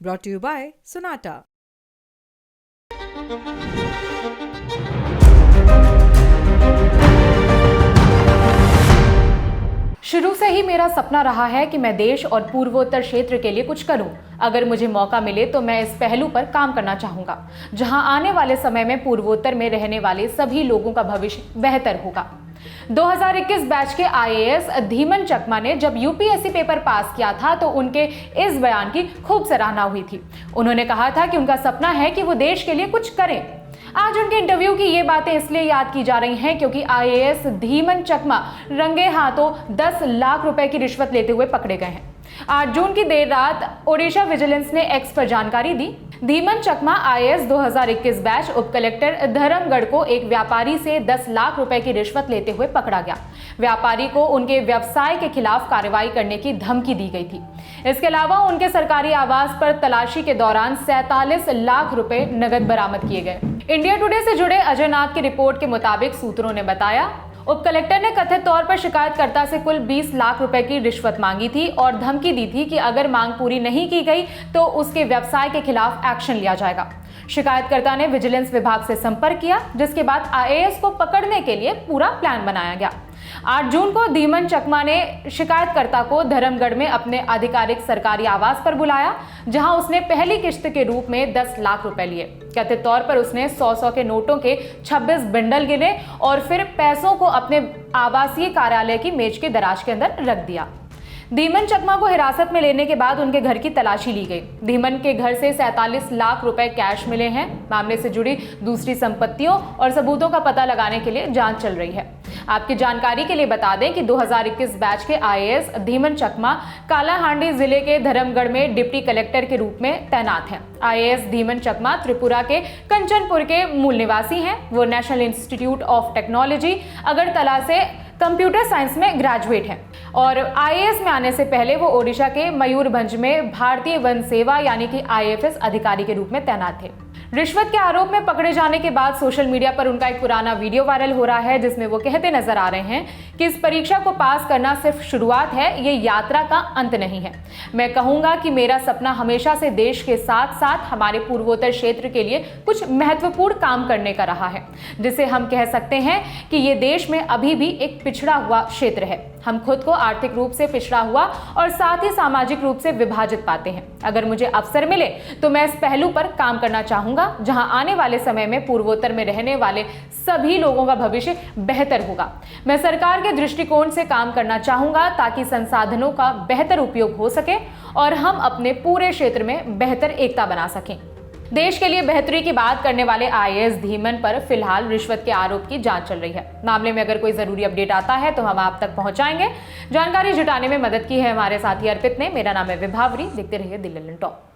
Brought to you by Sonata. शुरू से ही मेरा सपना रहा है कि मैं देश और पूर्वोत्तर क्षेत्र के लिए कुछ करूं। अगर मुझे मौका मिले तो मैं इस पहलू पर काम करना चाहूंगा, जहां आने वाले समय में पूर्वोत्तर में रहने वाले सभी लोगों का भविष्य बेहतर होगा। 2021 बैच के आईएएस धीमन चकमा ने जब यूपीएससी पेपर पास किया था तो उनके इस बयान की खूब सराहना हुई थी। उन्होंने कहा था कि उनका सपना है कि वो देश के लिए कुछ करें। आज उनके इंटरव्यू की ये बातें इसलिए याद की जा रही हैं क्योंकि आईएएस धीमन चकमा रंगे हाथों 10 लाख रुपए की रिश्वत लेते हुए पकड़े गए हैं। 8 जून की देर रात ओडिशा विजिलेंस ने एक्स पर जानकारी दी। धीमन चकमा आईएएस 2021 बैच उप कलेक्टर धर्मगढ़ को एक व्यापारी से 10 लाख रुपए की रिश्वत लेते हुए पकड़ा गया। व्यापारी को उनके व्यवसाय के खिलाफ कार्रवाई करने की धमकी दी गई थी। इसके अलावा उनके सरकारी आवास पर तलाशी के दौरान 47 लाख रुपए नगद बरामद किए गए। इंडिया टुडे से जुड़े अजय नाथ की रिपोर्ट के मुताबिक सूत्रों ने बताया, उप कलेक्टर ने कथित तौर पर शिकायतकर्ता से कुल 20 लाख रुपए की रिश्वत मांगी थी और धमकी दी थी कि अगर मांग पूरी नहीं की गई तो उसके व्यवसाय के खिलाफ एक्शन लिया जाएगा। शिकायतकर्ता ने विजिलेंस विभाग से संपर्क किया, जिसके बाद आईएएस को पकड़ने के लिए पूरा प्लान बनाया गया। 8 जून को धीमन चकमा ने शिकायतकर्ता को धर्मगढ़ में अपने आधिकारिक सरकारी आवास पर बुलाया, जहां उसने पहली किश्त के रूप में 10 लाख रुपए लिए। कथित तौर पर उसने 100 के नोटों के 26 बंडल गिने और फिर पैसों को अपने आवासीय कार्यालय की मेज के दराज के अंदर रख दिया। धीमन चकमा को हिरासत में लेने के बाद उनके घर की तलाशी ली गई। धीमन के घर से 47 लाख रुपए कैश मिले हैं। मामले से जुड़ी दूसरी संपत्तियों और सबूतों का पता लगाने के लिए जांच चल रही है। आपकी जानकारी के लिए बता दें कि 2021 बैच के आईएएस धीमन चकमा कालाहांडी जिले के धर्मगढ़ में डिप्टी कलेक्टर के रूप में तैनात हैं। आईएएस धीमन चकमा त्रिपुरा के कंचनपुर के मूल निवासी हैं। वो national institute of technology Agartala से कंप्यूटर साइंस में ग्रेजुएट हैं और आईएएस में आने से पहले वो ओडिशा के मयूरभंज में भारतीय वन सेवा यानी कि आईएफएस अधिकारी के रूप में तैनात थे। रिश्वत के आरोप में पकड़े जाने के बाद सोशल मीडिया पर उनका एक पुराना वीडियो वायरल हो रहा है, जिसमें वो कहते नजर आ रहे हैं कि इस परीक्षा को पास करना सिर्फ शुरुआत है, ये यात्रा का अंत नहीं है। मैं कहूंगा कि मेरा सपना हमेशा से देश के साथ साथ हमारे पूर्वोत्तर क्षेत्र के लिए कुछ महत्वपूर्ण काम करने का रहा है, जिसे हम कह सकते हैं कि ये देश में अभी भी एक पिछड़ा हुआ क्षेत्र है। हम खुद को आर्थिक रूप से पिछड़ा हुआ और साथ ही सामाजिक रूप से विभाजित पाते हैं। अगर मुझे अवसर मिले तो मैं इस पहलू पर काम करना चाहूंगा, जहां आने वाले समय में पूर्वोत्तर में रहने वाले सभी लोगों का भविष्य बेहतर होगा। मैं सरकार के दृष्टिकोण से काम करना चाहूंगा ताकि संसाधनों का बेहतर उपयोग हो सके और हम अपने पूरे क्षेत्र में बेहतर एकता बना सकें। देश के लिए बेहतरी की बात करने वाले आईएएस धीमन पर फिलहाल रिश्वत के आरोप की जांच चल रही है। मामले में अगर कोई जरूरी अपडेट आता है तो हम आप तक पहुंचाएंगे। जानकारी जुटाने में मदद की है हमारे साथी अर्पित ने। मेरा नाम है विभावरी। देखते रहिए दिल्ली टॉप।